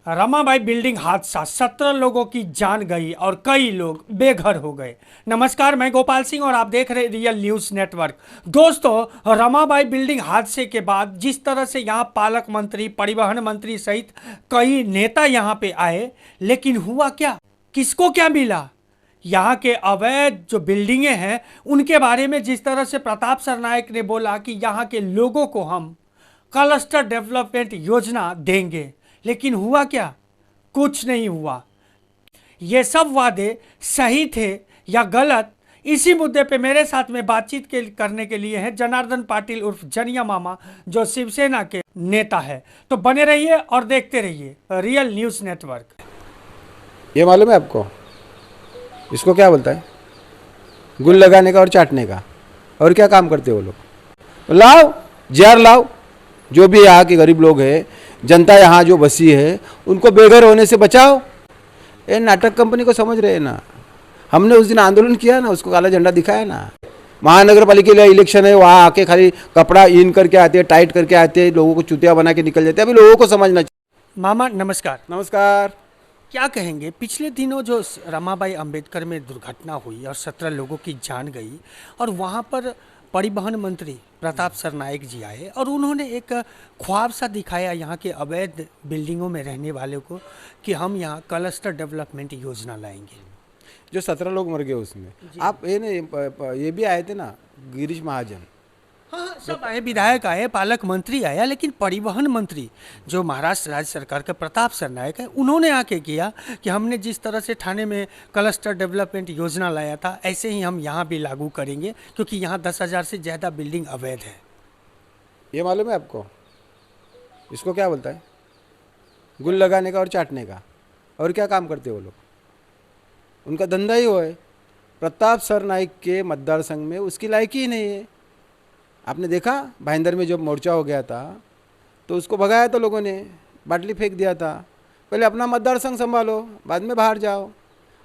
Ramabai building हादसा 17 लोगों की जान गई और कई लोग बेघर हो गए। नमस्कार, मैं गोपाल सिंह और आप देख रहे रियल न्यूज़ नेटवर्क। दोस्तों, रमाबाई बिल्डिंग हादसे के बाद जिस तरह से यहाँ पालक मंत्री, परिवहन मंत्री सहित कई नेता यहाँ पे आए, लेकिन हुआ क्या, किसको क्या मिला? यहाँ के अवैध जो बिल्डिंगें हैं उनके बारे में जिस तरह से प्रताप सरनायक ने बोला कि यहाँ के लोगों को हम क्लस्टर डेवलपमेंट योजना देंगे, लेकिन हुआ क्या? कुछ नहीं हुआ। ये सब वादे सही थे या गलत, इसी मुद्दे पे मेरे साथ में बातचीत करने के लिए हैं जनार्दन पाटिल उर्फ जनिया मामा, जो शिवसेना के नेता है। तो बने रहिए और देखते रहिए रियल न्यूज़ नेटवर्क। ये मालूम है आपको इसको क्या बोलता है? गुल लगाने का और चाटने का। और क्या काम करते हो वो लोग? लाओ जार लाओ, जो भी यहाँ के गरीब लोग हैं, जनता यहाँ जो बसी है, उनको बेघर होने से बचाओ। ये नाटक कंपनी को समझ रहे हैं ना। हमने उस दिन आंदोलन किया ना, उसको काला झंडा दिखाया ना। महानगर पालिका के लिए इलेक्शन है, वहाँ आके खाली कपड़ा इन करके आते हैं, टाइट करके आते हैं, लोगों को चुतिया बना के निकल जाते हैं। अभी लोगों को समझना चाहिए। मामा नमस्कार। नमस्कार। क्या कहेंगे, पिछले दिनों जो रमाबाई अंबेडकर में दुर्घटना हुई और 17 लोगों की जान गई और वहाँ पर परिवहन मंत्री प्रताप सरनायक जी आए और उन्होंने एक ख्वाब सा दिखाया यहाँ के अवैध बिल्डिंगों में रहने वालों को कि हम यहाँ क्लस्टर डेवलपमेंट योजना लाएंगे। जो 17 लोग मर गए उसमें आप ये भी आए थे ना, गिरीश महाजन। हाँ, सब आए, विधायक आए, पालक मंत्री आया, लेकिन परिवहन मंत्री जो महाराष्ट्र राज्य सरकार के प्रताप सरनायक है, उन्होंने आके किया कि हमने जिस तरह से ठाणे में क्लस्टर डेवलपमेंट योजना लाया था, ऐसे ही हम यहाँ भी लागू करेंगे, क्योंकि यहाँ 10,000 से ज़्यादा बिल्डिंग अवैध है। ये मालूम है आपको इसको क्या बोलता है? गुल लगाने का और चाटने का। और क्या काम करते हो वो लोग? उनका धंधा ही वो है। प्रताप सरनायक के मतदार संघ में उसकी लायकी ही नहीं है। आपने देखा भाईंदर में जब मोर्चा हो गया था तो उसको भगाया था लोगों ने, बाटली फेंक दिया था। पहले अपना मतदार संघ संभालो, बाद में बाहर जाओ।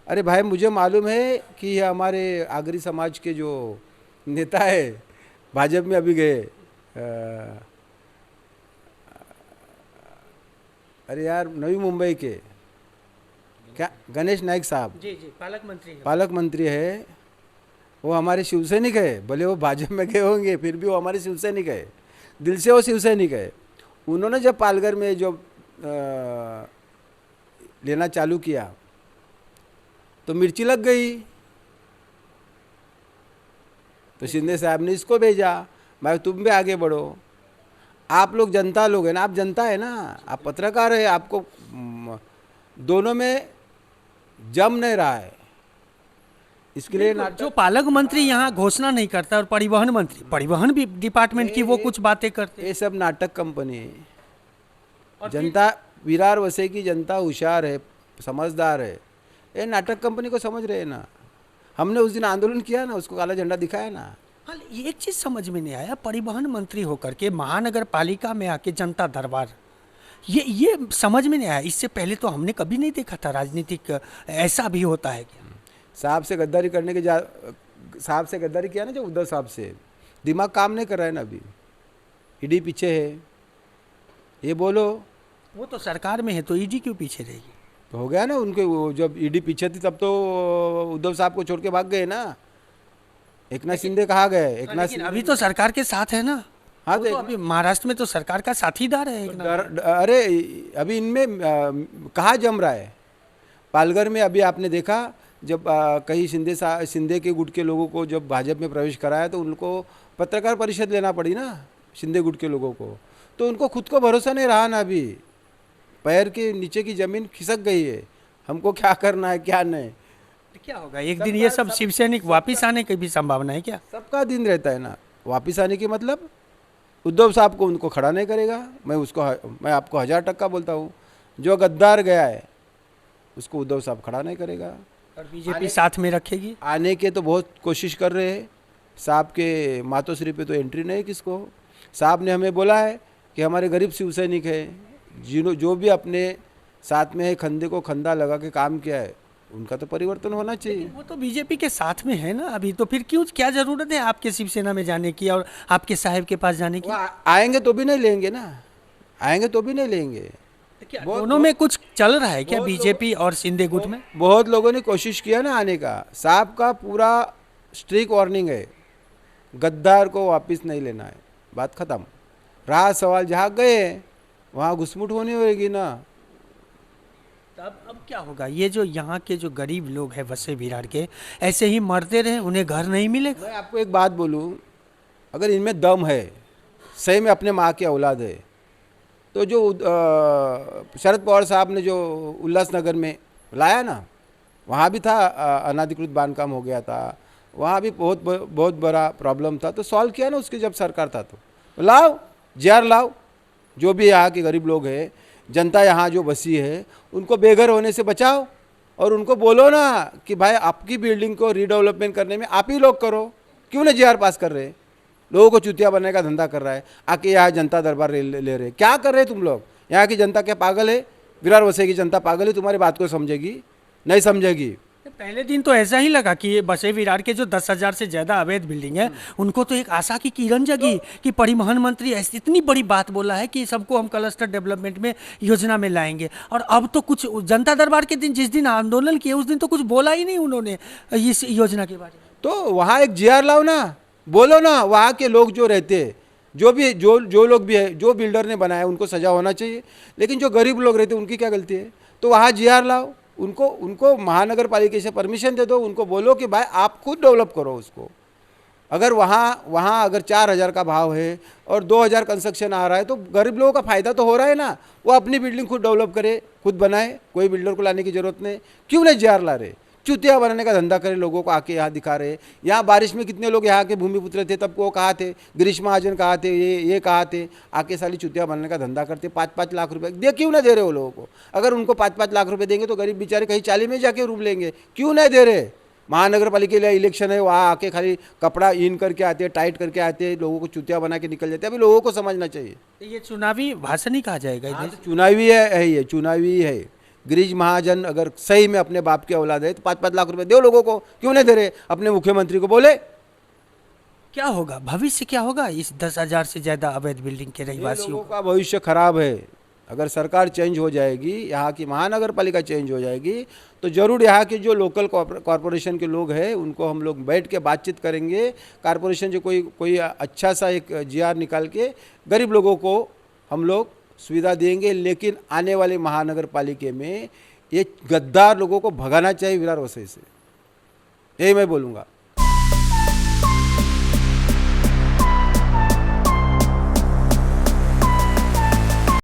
अरे भाई, मुझे मालूम है कि ये हमारे आगरी समाज के जो नेता है, भाजपा में अभी गए, अरे यार, नवी मुंबई के क्या, गणेश नाइक साहब। जी जी, पालक मंत्री है। वो हमारे शिवसैनिक है, भले वो भाजपा में गए होंगे, फिर भी वो हमारे शिवसैनिक है, दिल से वो शिवसैनिक है। उन्होंने जब पालघर में जो लेना चालू किया तो मिर्ची लग गई, तो शिंदे साहब ने इसको भेजा, भाई तुम भी आगे बढ़ो। आप लोग जनता लोग हैं ना, आप जनता है ना, आप पत्रकार है, आपको दोनों में जम नहीं रहा है। इसके लिए जो पालक मंत्री यहाँ घोषणा नहीं करता और परिवहन मंत्री, परिवहन भी डिपार्टमेंट की वो कुछ बातें करते, ये सब नाटक कंपनी है। जनता, विरार वसे की जनता होशियार है, समझदार है। ये नाटक कंपनी को समझ रहे हैं ना। हमने उस दिन आंदोलन किया ना, उसको काला झंडा दिखाया ना। हाँ, एक चीज समझ में नहीं आया, परिवहन मंत्री होकर के महानगर पालिका में आके जनता दरबार, ये समझ में नहीं आया। इससे पहले तो हमने कभी नहीं देखा था राजनीतिक ऐसा भी होता है क्या? साहब से गद्दारी करने के साहब से गद्दारी किया ना, जो उद्धव साहब से, दिमाग काम नहीं कर रहा है ना अभी। ईडी पीछे है, ये बोलो। वो तो सरकार में है तो ईडी क्यों पीछे रहेगी? तो हो गया ना उनके, वो जब ईडी पीछे थी तब तो उद्धव साहब को छोड़ के भाग गए ना। एकनाथ शिंदे कहाँ गए? एकनाथ शिंदे अभी तो सरकार के साथ है ना। हाँ, तो अभी महाराष्ट्र में तो सरकार का साथीदार है अरे अभी इनमें कहाँ जम रहा है? पालघर में अभी आपने देखा, जब कहीं शिंदे के गुट के लोगों को जब भाजपा में प्रवेश कराया तो उनको पत्रकार परिषद लेना पड़ी ना, शिंदे गुट के लोगों को। तो उनको खुद को भरोसा नहीं रहा ना, अभी पैर के नीचे की ज़मीन खिसक गई है। हमको क्या करना है क्या नहीं, तो क्या होगा एक दिन ये सब शिवसैनिक वापिस आने की भी संभावना है क्या? सबका दिन रहता है ना वापिस आने की। मतलब उद्धव साहब को उनको खड़ा नहीं करेगा। मैं आपको 1000% बोलता हूँ, जो गद्दार गया है उसको उद्धव साहब खड़ा नहीं करेगा। और बीजेपी साथ में रखेगी। आने के तो बहुत कोशिश कर रहे हैं। साहब के मातोश्री पे तो एंट्री नहीं किसको। साहब ने हमें बोला है कि हमारे गरीब शिवसैनिक है, जो भी अपने साथ में है, खंदे को खंदा लगा के काम किया है, उनका तो परिवर्तन होना चाहिए। वो तो बीजेपी के साथ में है ना अभी, तो फिर क्यों, क्या जरूरत है आपके शिवसेना में जाने की और आपके साहब के पास जाने की? आएंगे तो भी नहीं लेंगे ना, आएंगे तो भी नहीं लेंगे। क्या दोनों में कुछ चल रहा है क्या, बीजेपी और शिंदे गुट में? बहुत लोगों ने कोशिश किया ना आने का। साहब का पूरा स्ट्रिक्ट वार्निंग है, गद्दार को वापस नहीं लेना है, बात खत्म। रहा सवाल जहाँ गए वहाँ घुसमुट होनी होगी ना। तो अब क्या होगा? ये जो यहाँ के जो गरीब लोग हैं वसे विरार के, ऐसे ही मरते रहे, उन्हें घर नहीं मिलेगा? मैं आपको एक बात बोलूँ, अगर इनमें दम है, सही में अपने माँ की औलाद है, तो जो शरद पवार साहब ने जो उल्लासनगर में लाया ना, वहाँ भी था अनाधिकृत बांधकाम हो गया था, वहाँ भी बहुत बड़ा प्रॉब्लम था, तो सॉल्व किया ना उसकी जब सरकार था। तो लाओ जीआर लाओ, जो भी यहाँ के गरीब लोग हैं, जनता यहाँ जो बसी है, उनको बेघर होने से बचाओ और उनको बोलो ना कि भाई आपकी बिल्डिंग को रीडेवलपमेंट करने में आप ही लोग करो। क्यों ना जीआर पास कर रहे हैं? लोगों को चुतिया बनने का धंधा कर रहा है, आके यहाँ जनता दरबार ले रहे। क्या कर रहे तुम लोग? यहाँ की जनता क्या पागल है? विरार वसे की जनता पागल है? तुम्हारी बात को समझेगी? नहीं समझेगी। पहले दिन तो ऐसा ही लगा कि ये बसे विरार के जो 10,000 से ज़्यादा अवैध बिल्डिंग है, उनको तो एक आशा की किरण जगी कि परिवहन मंत्री ऐसी इतनी बड़ी बात बोला है कि सबको हम क्लस्टर डेवलपमेंट में योजना में लाएंगे। और अब तो कुछ जनता दरबार के दिन, जिस दिन आंदोलन किए, उस दिन तो कुछ बोला ही नहीं उन्होंने इस योजना के बारे में। तो वहाँ एक जीआर लाओ ना, बोलो ना, वहाँ के लोग जो रहते हैं, जो लोग भी है, जो बिल्डर ने बनाया उनको सजा होना चाहिए, लेकिन जो गरीब लोग रहते हैं उनकी क्या गलती है? तो वहाँ जीआर लाओ, उनको महानगर पालिका से परमिशन दे दो, उनको बोलो कि भाई आप खुद डेवलप करो उसको। अगर वहाँ अगर 4,000 का भाव है और 2,000 कंस्ट्रक्शन आ रहा है, तो गरीब लोगों का फ़ायदा तो हो रहा है ना। वो अपनी बिल्डिंग खुद डेवलप करे, खुद बनाए, कोई बिल्डर को लाने की ज़रूरत नहीं। क्यों नहीं जीआर ला रहे? चुतिया बनाने का धंधा करे, लोगों को आके यहाँ दिखा रहे। यहाँ बारिश में कितने लोग यहाँ के भूमिपुत्र थे, तब वो कहाँ थे? गिरीश महाजन कहाँ थे? ये कहाँ थे? आके साली चुतिया बनाने का धंधा करते। 5-5 लाख रुपए दे, क्यों ना दे रहे वो लोगों को? अगर उनको 5-5 लाख रुपए देंगे तो गरीब बेचारे कहीं चाली में जाके रूम लेंगे। क्यों नहीं दे रहे? महानगर पालिका के लिए इलेक्शन है, वहाँ आके खाली कपड़ा इन करके आते हैं, टाइट करके आते हैं, लोगों को चुतिया बना के निकल जाते हैं। अभी लोगों को समझना चाहिए। ये चुनावी भाषण ही कहा जाएगा इधर? चुनावी है, ये चुनावी है। गिरीश महाजन अगर सही में अपने बाप की औलाद है तो 5-5 लाख रुपए दो लोगों को, क्यों नहीं दे रहे? अपने मुख्यमंत्री को बोले। क्या होगा भविष्य, क्या होगा इस 10,000 से ज़्यादा अवैध बिल्डिंग के रहिवासियों लोगों का भविष्य खराब है। अगर सरकार चेंज हो जाएगी, यहाँ की महानगर पालिका चेंज हो जाएगी, तो ज़रूर यहाँ के जो लोकल कॉरपोरेशन के लोग हैं उनको हम लोग बैठ के बातचीत करेंगे। कॉरपोरेशन जो कोई अच्छा सा एक जीआर निकाल के गरीब लोगों को हम लोग सुविधा देंगे। लेकिन आने वाले महानगर पालिका में ये गद्दार लोगों को भगाना चाहिए विरार वसई से, यही मैं बोलूँगा।